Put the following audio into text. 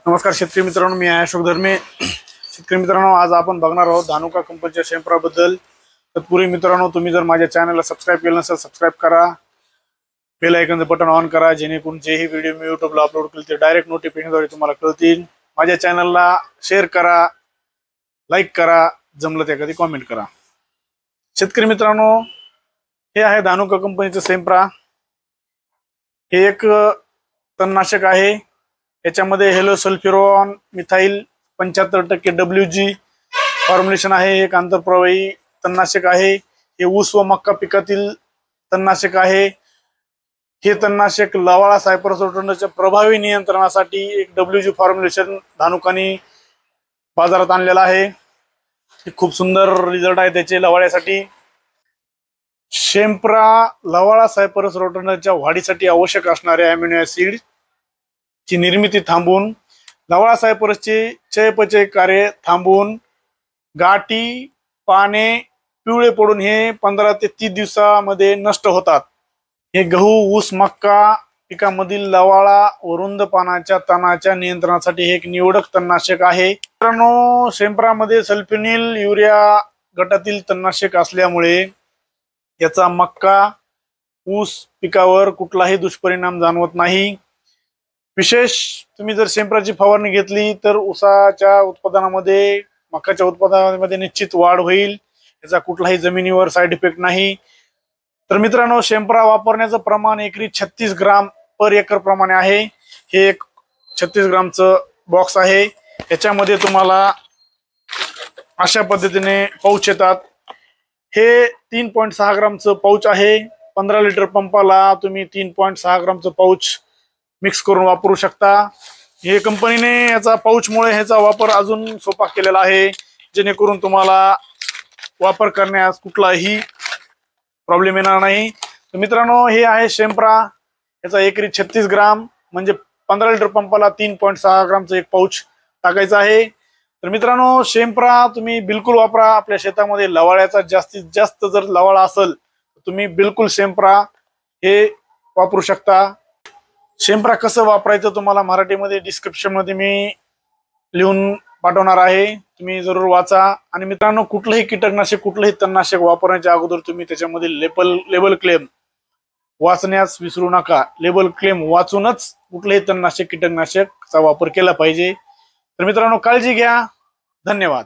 नमस्कार शेतकरी मित्रांनो, मी अशोक धर्मे। शेतकरी मित्रांनो, आज आपण बघणार आहोत धानुका कंपनीच्या शेणखताबद्दल। तत्पूर्वी मित्रांनो, तुम्ही जर माझ्या चॅनलला सबस्क्राइब केलं नसेल सबस्क्राइब करा, बेल आयकॉनचं बटन ऑन करा, जेणेकरून जेही व्हिडिओ मी यूट्यूबला अपलोड केले ते डायरेक्ट नोटिफिकेशनद्वारे तुम्हाला कळतील। माझ्या चॅनलला शेअर करा, लाईक करा, जमलं ते कधी कमेंट करा। शेतकरी मित्रांनो, हे आहे धानुका कंपनीचं सेम्प्रा। हे एक तणनाशक आहे। याच्यामध्ये हेलोसल्फ्युरॉन मिथाइल 75% WG फॉर्म्युलेशन आहे। एक आंतरप्रवाही तणनाशक आहे। हे ऊस व मक्का पिकातील तणनाशक आहे। हे तणनाशक लवाळा सायपरस रोटंडच्या प्रभावी नियंत्रणासाठी एक WG फॉर्म्युलेशन धानुकाने बाजारात आणलेला आहे। हे खूप सुंदर रिझल्ट आहे त्याचे लवाळ्यासाठी। शेणखता लवाळा सायपरस रोटंडच्या वाढीसाठी आवश्यक असणारे अमिनो ऍसिड ची निर्मिती थांबवून लवाळा सायपरसचे चयापचय कार्य थांबवून गाठी पाने पिवळे पडून हे 15 ते 30 दिवसामध्ये नष्ट होतात। हे गहू ऊस मक्का पिकामधील लवाळा व रुंद पानाच्या तणाच्या नियंत्रणासाठी हे एक निवडक तणनाशक आहे। मित्रांनो, शेणखतामध्ये सल्फोनिल युरिया गटातील तणनाशक असल्यामुळे याचा मक्का ऊस पिकावर कुठलाही दुष्परिणाम जाणवत नाही। विशेष तुम्ही जर शेणखताची फवारणी घेतली तर ऊसाच्या उत्पादनामध्ये मक्याच्या उत्पादनामध्ये निश्चित वाढ होईल। याचा कुठलाही जमिनीवर साइड इफेक्ट नाही। तर मित्रांनो, शेणखत वापरण्याचं प्रमाण एकरी 36 ग्राम पर एकर प्रमाणे आहे। हे एक 36 ग्रामचं बॉक्स आहे। याच्यामध्ये तुम्हाला अशा पद्धतीने पाऊच येतात। हे 3.6 ग्रामचं पाऊच आहे। 15 लिटर पंपाला तुम्ही 3.6 ग्रामचं पाऊच मिक्स करून वापरू शकता। हे कंपनीने याचा पाऊचमुळे ह्याचा वापर अजून सोपा केलेला आहे, जेणेकरून तुम्हाला वापर करण्यास कुठलाही प्रॉब्लेम येणार नाही। तर मित्रांनो, हे आहे शेणखत। याचा एकरी 36 ग्राम म्हणजे 15 लिटर पंपाला 3.6 ग्रामचं एक पाऊच टाकायचं आहे। तर मित्रांनो, शेणखत तुम्ही बिलकुल वापरा आपल्या शेतामध्ये। लवाळ्याचा जास्तीत जास्त जर लवाळा असेल तर तुम्ही बिलकुल शेणखत हे वापरू शकता। शेणखत कसं वापरायचं तुम्हाला मराठीमध्ये डिस्क्रिप्शन मध्ये मी लिहून पाठवणार आहे, तुम्ही जरूर वाचा। आणि मित्रांनो, कुठलंही कीटकनाशक कुठलंही तणनाशक वापरण्याच्या अगोदर तुम्ही त्याच्यामध्ये लेबल क्लेम वाचण्यास विसरू नका। लेबल क्लेम वाचूनच कुठलंही तणनाशक कीटकनाशकचा वापर केला पाहिजे। तर मित्रांनो, काळजी घ्या। धन्यवाद।